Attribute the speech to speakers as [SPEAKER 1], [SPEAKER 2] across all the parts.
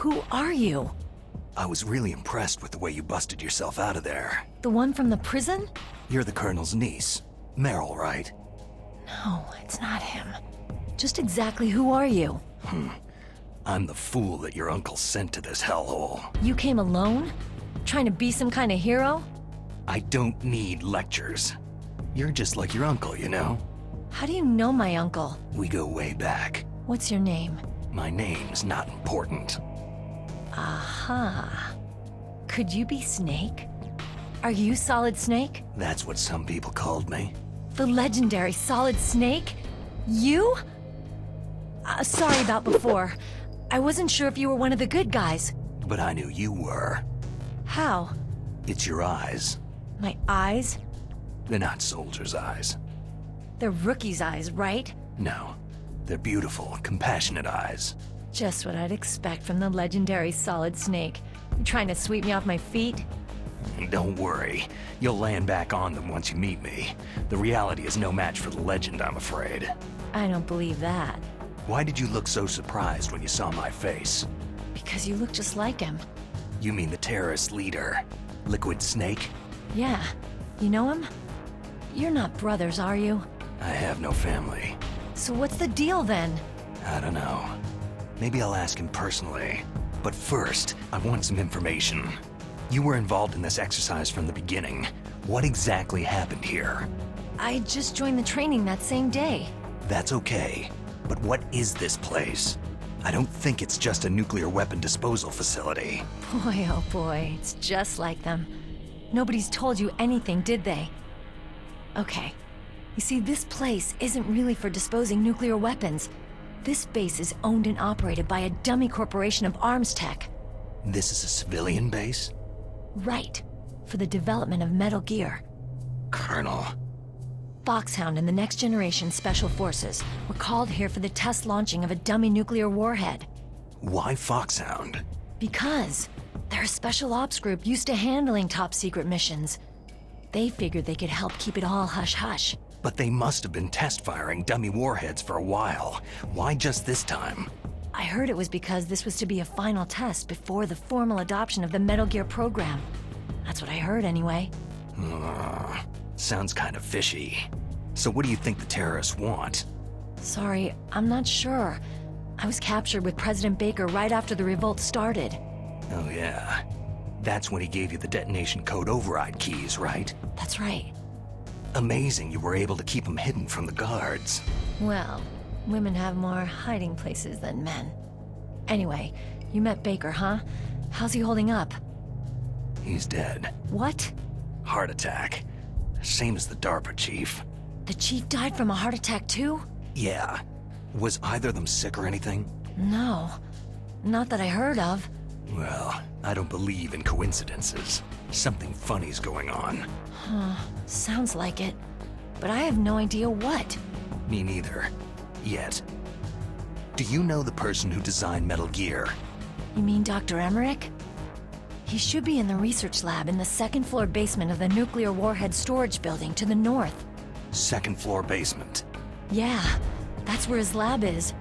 [SPEAKER 1] Who are you?
[SPEAKER 2] I was really impressed with the way you busted yourself out of there.
[SPEAKER 1] The one from the prison?
[SPEAKER 2] You're the Colonel's niece. Meryl, right?
[SPEAKER 1] No, it's not him. Just exactly who are you?
[SPEAKER 2] I'm the fool that your uncle sent to this hellhole.
[SPEAKER 1] You came alone? Trying to be some kind of hero?
[SPEAKER 2] I don't need lectures. You're just like your uncle, you know?
[SPEAKER 1] How do you know my uncle?
[SPEAKER 2] We go way back.
[SPEAKER 1] What's your name?
[SPEAKER 2] My name's not important.
[SPEAKER 1] Aha. Could you be Snake? Are you Solid Snake?
[SPEAKER 2] That's what some people called me.
[SPEAKER 1] The legendary Solid Snake? You? Sorry about before. I wasn't sure if you were one of the good guys.
[SPEAKER 2] But I knew you were.
[SPEAKER 1] How?
[SPEAKER 2] It's your eyes.
[SPEAKER 1] My eyes?
[SPEAKER 2] They're not soldiers' eyes.
[SPEAKER 1] They're rookie's eyes, right?
[SPEAKER 2] No. They're beautiful, compassionate eyes.
[SPEAKER 1] Just what I'd expect from the legendary Solid Snake. You trying to sweep me off my feet?
[SPEAKER 2] Don't worry. You'll land back on them once you meet me. The reality is no match for the legend, I'm afraid.
[SPEAKER 1] I don't believe that.
[SPEAKER 2] Why did you look so surprised when you saw my face?
[SPEAKER 1] Because you look just like him.
[SPEAKER 2] You mean the terrorist leader, Liquid Snake?
[SPEAKER 1] Yeah. You know him? You're not brothers, are you?
[SPEAKER 2] I have no family.
[SPEAKER 1] So what's the deal then?
[SPEAKER 2] I don't know. Maybe I'll ask him personally. But first, I want some information. You were involved in this exercise from the beginning. What exactly happened here?
[SPEAKER 1] I just joined the training that same day.
[SPEAKER 2] That's okay. But what is this place? I don't think it's just a nuclear weapon disposal facility.
[SPEAKER 1] Boy, oh boy, it's just like them. Nobody's told you anything, did they? Okay. You see, this place isn't really for disposing nuclear weapons. This base is owned and operated by a dummy corporation of arms tech.
[SPEAKER 2] This is a civilian base?
[SPEAKER 1] Right. For the development of Metal Gear.
[SPEAKER 2] Colonel.
[SPEAKER 1] Foxhound and the Next Generation Special Forces were called here for the test launching of a dummy nuclear warhead.
[SPEAKER 2] Why Foxhound?
[SPEAKER 1] Because they're a special ops group used to handling top-secret missions. They figured they could help keep it all hush-hush.
[SPEAKER 2] But they must have been test-firing dummy warheads for a while. Why just this time?
[SPEAKER 1] I heard it was because this was to be a final test before the formal adoption of the Metal Gear program. That's what I heard anyway.
[SPEAKER 2] Sounds kind of fishy. So what do you think the terrorists want?
[SPEAKER 1] Sorry, I'm not sure. I was captured with President Baker right after the revolt started.
[SPEAKER 2] Oh yeah. That's when he gave you the detonation code override keys, right?
[SPEAKER 1] That's right.
[SPEAKER 2] Amazing you were able to keep them hidden from the guards.
[SPEAKER 1] Well, women have more hiding places than men. Anyway, you met Baker, huh? How's he holding up?
[SPEAKER 2] He's dead.
[SPEAKER 1] What?
[SPEAKER 2] Heart attack. Same as the DARPA chief.
[SPEAKER 1] The chief died from a heart attack too?
[SPEAKER 2] Yeah. Was either of them sick or anything?
[SPEAKER 1] No. Not that I heard of.
[SPEAKER 2] Well, I don't believe in coincidences. Something funny's going on.
[SPEAKER 1] Huh. Sounds like it. But I have no idea what.
[SPEAKER 2] Me neither. Yet. Do you know the person who designed Metal Gear?
[SPEAKER 1] You mean Dr. Emmerich? He should be in the research lab in the second floor basement of the nuclear warhead storage building to the north.
[SPEAKER 2] Second floor basement.
[SPEAKER 1] Yeah, that's where his lab is.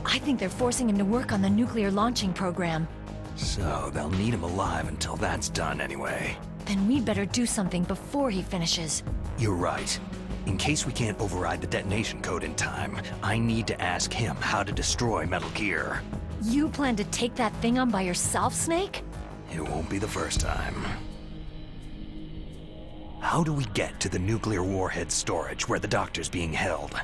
[SPEAKER 1] I think they're forcing him to work on the nuclear launching program.
[SPEAKER 2] So they'll need him alive until that's done anyway.
[SPEAKER 1] Then we'd better do something before he finishes.
[SPEAKER 2] You're right. In case we can't override the detonation code in time, I need to ask him how to destroy Metal Gear.
[SPEAKER 1] You plan to take that thing on by yourself, Snake?
[SPEAKER 2] It won't be the first time. How do we get to the nuclear warhead storage where the doctor's being held?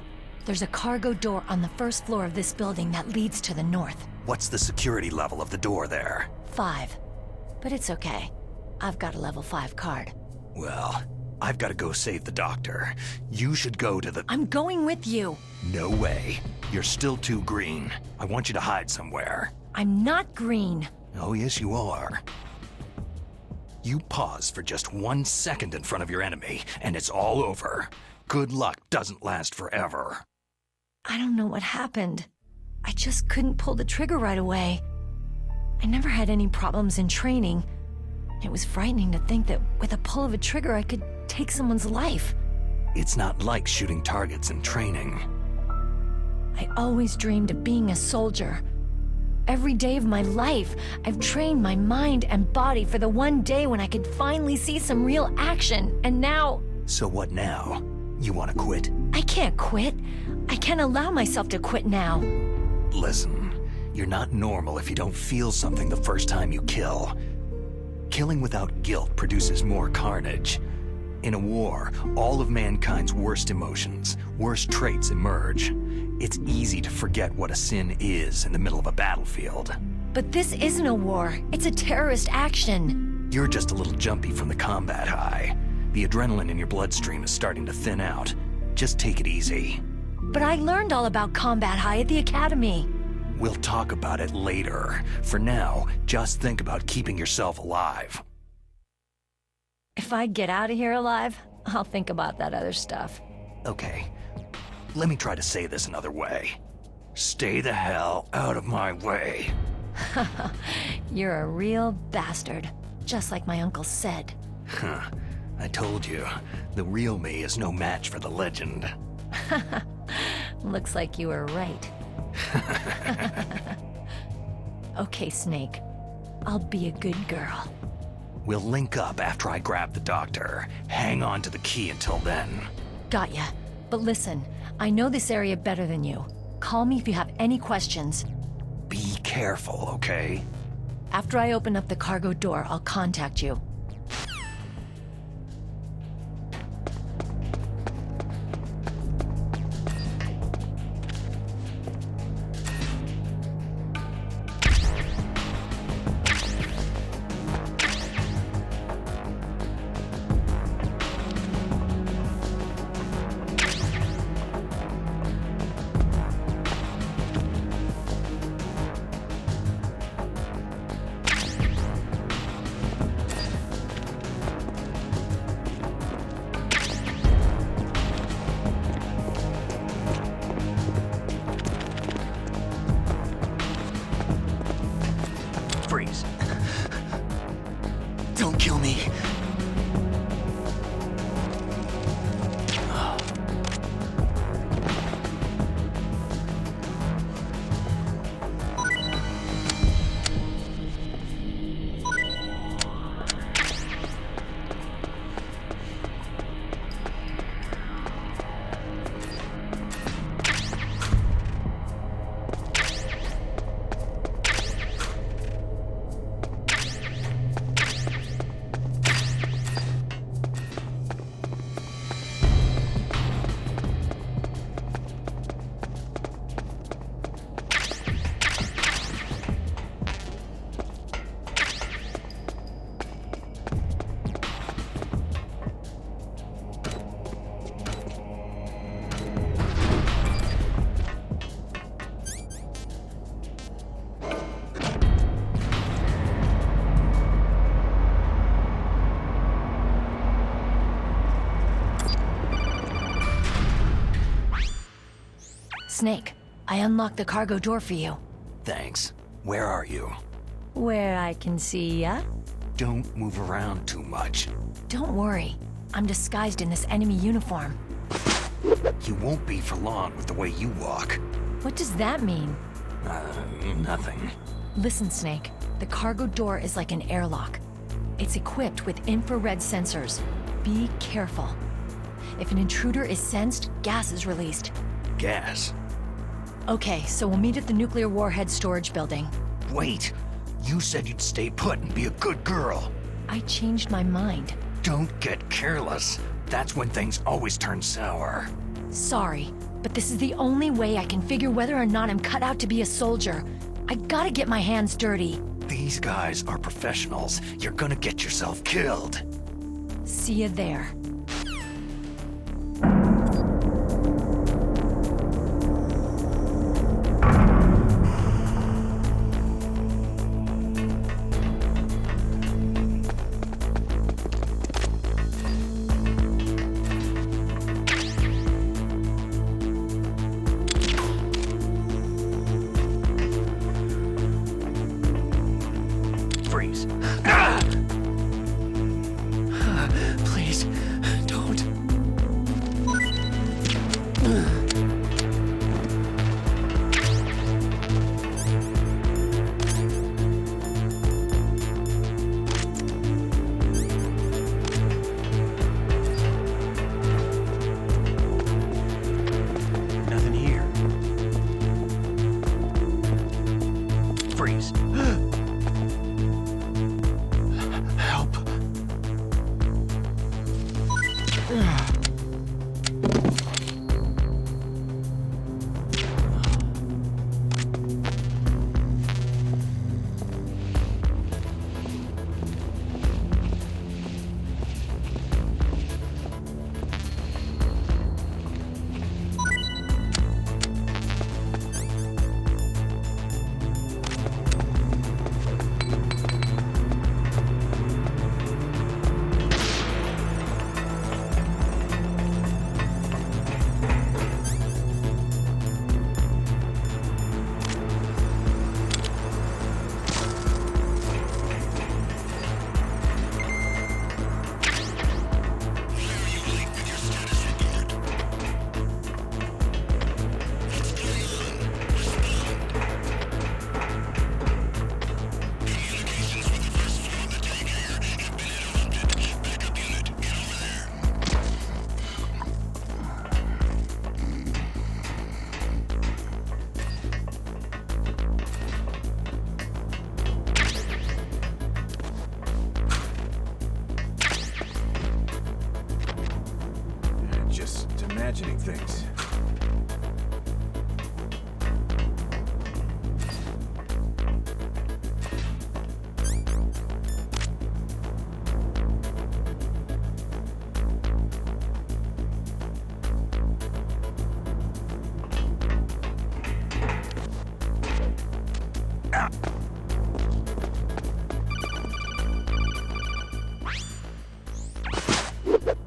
[SPEAKER 1] There's a cargo door on the first floor of this building that leads to the north.
[SPEAKER 2] What's the security level of the door there?
[SPEAKER 1] 5. But it's okay. I've got a level 5 card.
[SPEAKER 2] Well, I've got to go save the doctor. You should go to the...
[SPEAKER 1] I'm going with you!
[SPEAKER 2] No way. You're still too green. I want you to hide somewhere.
[SPEAKER 1] I'm not green.
[SPEAKER 2] Oh, yes, you are. You pause for just 1 second in front of your enemy, and it's all over. Good luck doesn't last forever.
[SPEAKER 1] I don't know what happened. I just couldn't pull the trigger right away. I never had any problems in training. It was frightening to think that with a pull of a trigger I could take someone's life.
[SPEAKER 2] It's not like shooting targets in training.
[SPEAKER 1] I always dreamed of being a soldier. Every day of my life, I've trained my mind and body for the one day when I could finally see some real action, and now...
[SPEAKER 2] So what now? You want to quit?
[SPEAKER 1] I can't quit. I can't allow myself to quit now.
[SPEAKER 2] Listen, you're not normal if you don't feel something the first time you kill. Killing without guilt produces more carnage. In a war, all of mankind's worst emotions, worst traits emerge. It's easy to forget what a sin is in the middle of a battlefield.
[SPEAKER 1] But this isn't a war. It's a terrorist action.
[SPEAKER 2] You're just a little jumpy from the combat high. The adrenaline in your bloodstream is starting to thin out. Just take it easy.
[SPEAKER 1] But I learned all about combat high at the academy.
[SPEAKER 2] We'll talk about it later. For now, just think about keeping yourself alive.
[SPEAKER 1] If I get out of here alive, I'll think about that other stuff.
[SPEAKER 2] Okay. Let me try to say this another way. Stay the hell out of my way.
[SPEAKER 1] You're a real bastard, just like my uncle said.
[SPEAKER 2] Huh. I told you, the real me is no match for the legend.
[SPEAKER 1] Looks like you were right. Okay, Snake. I'll be a good girl.
[SPEAKER 2] We'll link up after I grab the doctor. Hang on to the key until then.
[SPEAKER 1] Got ya. But listen, I know this area better than you. Call me if you have any questions.
[SPEAKER 2] Be careful, okay?
[SPEAKER 1] After I open up the cargo door, I'll contact you.
[SPEAKER 2] Freeze. Don't kill me.
[SPEAKER 1] Snake, I unlocked the cargo door for you.
[SPEAKER 2] Thanks. Where are you?
[SPEAKER 1] Where I can see ya?
[SPEAKER 2] Don't move around too much.
[SPEAKER 1] Don't worry. I'm disguised in this enemy uniform.
[SPEAKER 2] You won't be for long with the way you walk.
[SPEAKER 1] What does that mean?
[SPEAKER 2] Nothing.
[SPEAKER 1] Listen, Snake. The cargo door is like an airlock. It's equipped with infrared sensors. Be careful. If an intruder is sensed, gas is released.
[SPEAKER 2] Gas?
[SPEAKER 1] Okay, so we'll meet at the nuclear warhead storage building.
[SPEAKER 2] Wait! You said you'd stay put and be a good girl.
[SPEAKER 1] I changed my mind.
[SPEAKER 2] Don't get careless. That's when things always turn sour.
[SPEAKER 1] Sorry, but this is the only way I can figure whether or not I'm cut out to be a soldier. I gotta get my hands dirty.
[SPEAKER 2] These guys are professionals. You're gonna get yourself killed.
[SPEAKER 1] See you there.
[SPEAKER 2] Freeze. Please, Freeze. Help. Imagining things.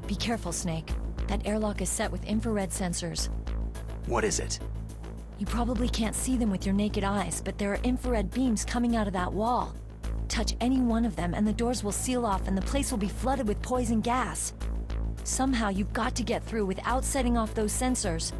[SPEAKER 1] Be careful, Snake. That airlock is set with infrared sensors.
[SPEAKER 2] What is it?
[SPEAKER 1] You probably can't see them with your naked eyes, but there are infrared beams coming out of that wall. Touch any one of them and the doors will seal off and the place will be flooded with poison gas. Somehow you've got to get through without setting off those sensors.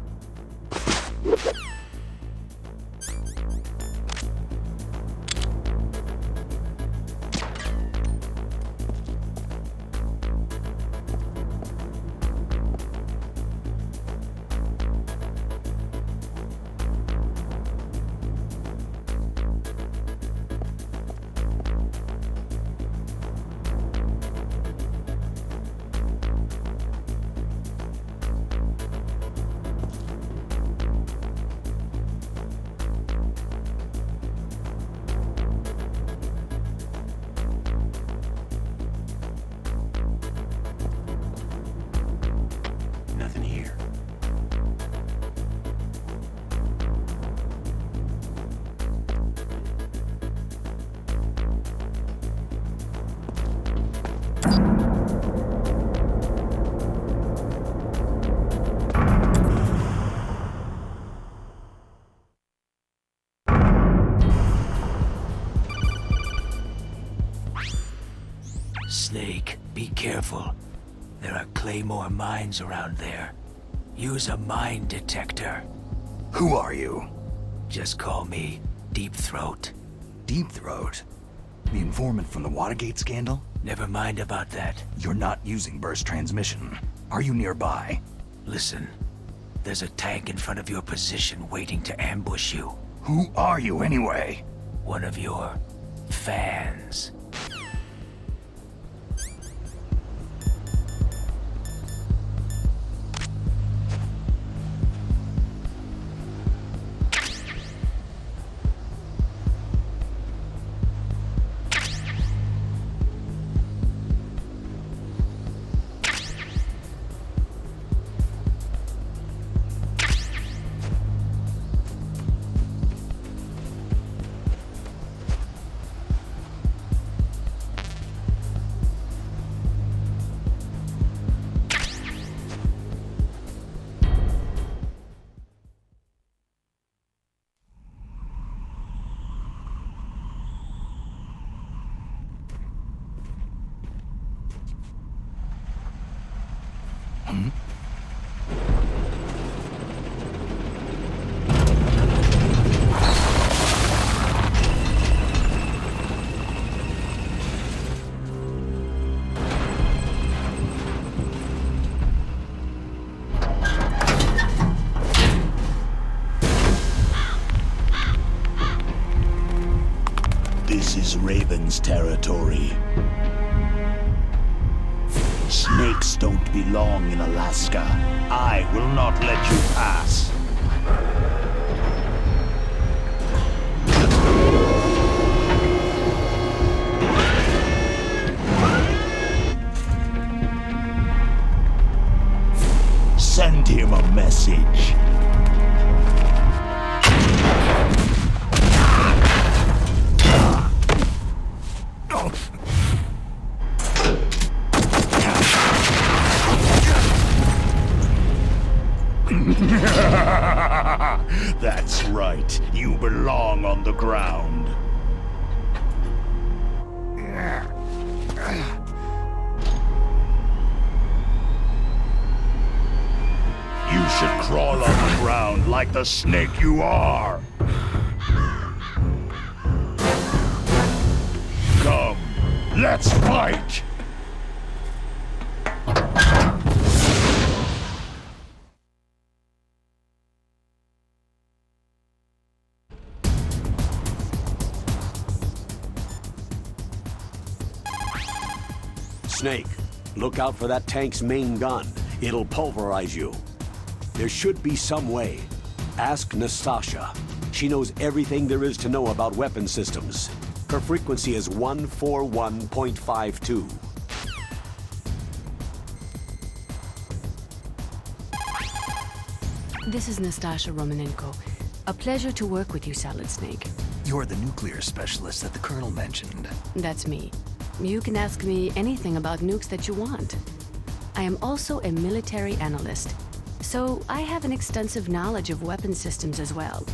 [SPEAKER 2] Nothing here.
[SPEAKER 3] Snake, be careful. There are Claymore mines around there. Use a mine detector.
[SPEAKER 2] Who are you?
[SPEAKER 3] Just call me Deep Throat.
[SPEAKER 2] Deep Throat? The informant from the Watergate scandal?
[SPEAKER 3] Never mind about that.
[SPEAKER 2] You're not using burst transmission. Are you nearby?
[SPEAKER 3] Listen, there's a tank in front of your position waiting to ambush you.
[SPEAKER 2] Who are you anyway?
[SPEAKER 3] One of your fans.
[SPEAKER 4] This is Raven's territory. Snakes don't belong in Alaska. I will not let you pass. Send him a message. That's right. You belong on the ground. You should crawl on the ground like the snake you are. Come, let's fight!
[SPEAKER 5] Snake, look out for that tank's main gun. It'll pulverize you. There should be some way. Ask Nastasha. She knows everything there is to know about weapon systems. Her frequency is 141.52.
[SPEAKER 6] This is Nastasha Romanenko. A pleasure to work with you, Solid Snake.
[SPEAKER 2] You're the nuclear specialist that the Colonel mentioned.
[SPEAKER 6] That's me. You can ask me anything about nukes that you want. I am also a military analyst, so I have an extensive knowledge of weapon systems as well.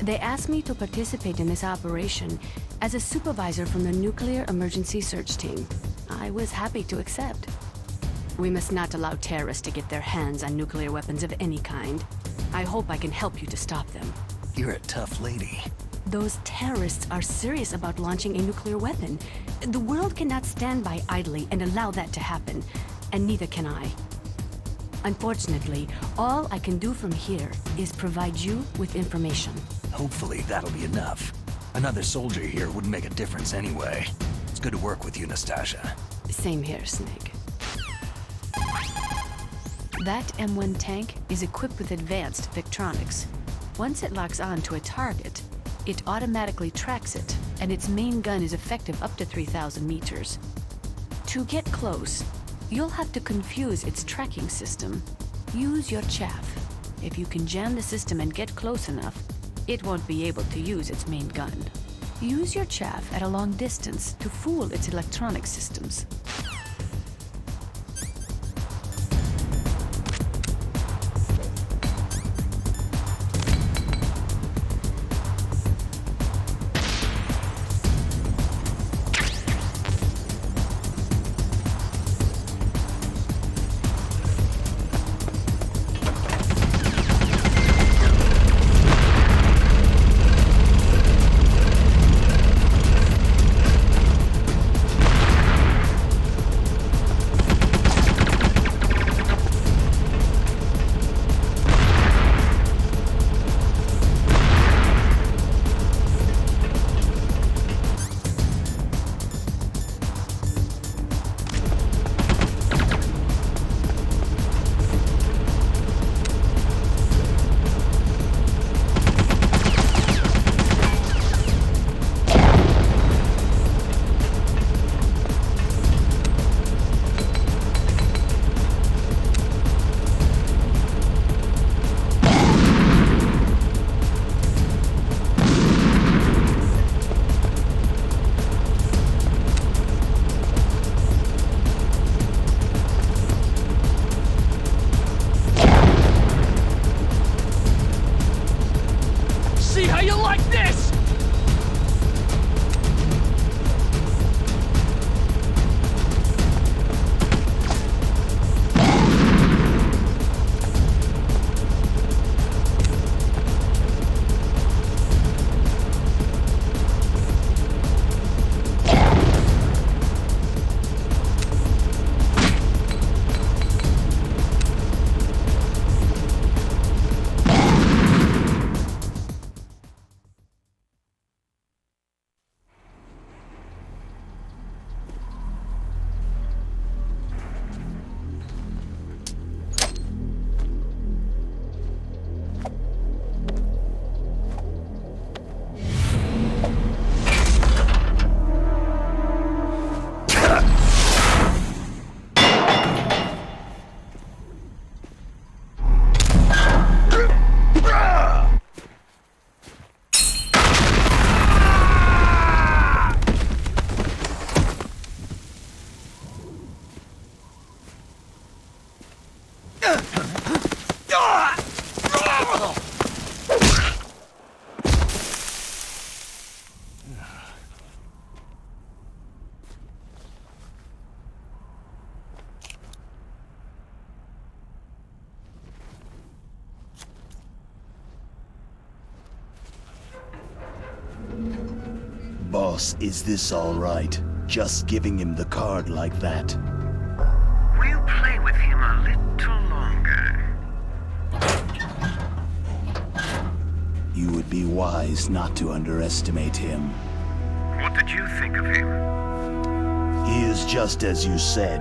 [SPEAKER 6] They asked me to participate in this operation as a supervisor from the Nuclear Emergency Search Team. I was happy to accept. We must not allow terrorists to get their hands on nuclear weapons of any kind. I hope I can help you to stop them.
[SPEAKER 2] You're a tough lady.
[SPEAKER 6] Those terrorists are serious about launching a nuclear weapon. The world cannot stand by idly and allow that to happen, and neither can I. Unfortunately, all I can do from here is provide you with information.
[SPEAKER 2] Hopefully that'll be enough. Another soldier here wouldn't make a difference anyway. It's good to work with you, Nastasha.
[SPEAKER 6] Same here, Snake. That M1 tank is equipped with advanced Victronics. Once it locks on to a target, it automatically tracks it, and its main gun is effective up to 3,000 meters. To get close, you'll have to confuse its tracking system. Use your chaff. If you can jam the system and get close enough, it won't be able to use its main gun. Use your chaff at a long distance to fool its electronic systems.
[SPEAKER 4] Boss, is this all right? Just giving him the card like that?
[SPEAKER 7] We'll play with him a little longer.
[SPEAKER 4] You would be wise not to underestimate him.
[SPEAKER 7] What did you think of him?
[SPEAKER 4] He is just as you said.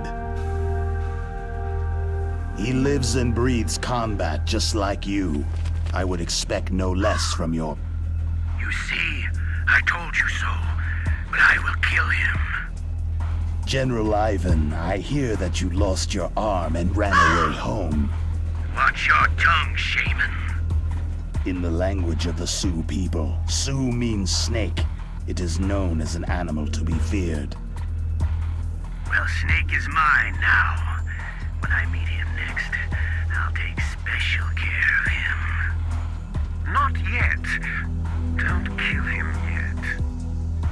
[SPEAKER 4] He lives and breathes combat just like you. I would expect no less from your...
[SPEAKER 7] You see, I told you so, but I will kill him.
[SPEAKER 4] General Ivan, I hear that you lost your arm and ran away home.
[SPEAKER 7] Watch your tongue, shaman.
[SPEAKER 4] In the language of the Sioux people, Sioux means snake. It is known as an animal to be feared.
[SPEAKER 7] Well, Snake is mine now. When I meet him next, I'll take special care of him. Not yet. Don't kill him yet.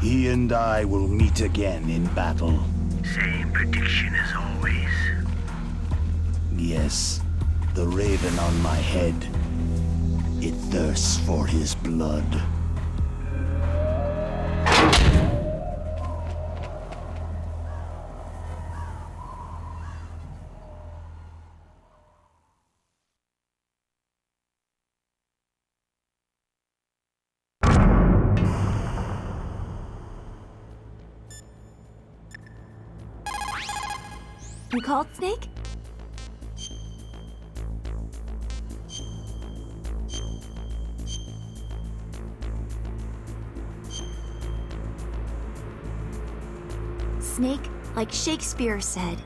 [SPEAKER 4] He and I will meet again in battle.
[SPEAKER 7] Same prediction as always.
[SPEAKER 4] Yes, the raven on my head. It thirsts for his blood.
[SPEAKER 8] You called, Snake? Snake, like Shakespeare said,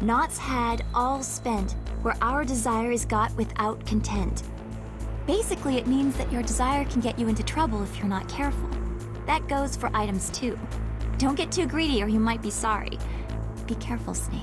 [SPEAKER 8] "Naught's had, all spent, where our desire is got without content." Basically, it means that your desire can get you into trouble if you're not careful. That goes for items too. Don't get too greedy or you might be sorry. Be careful, Snake.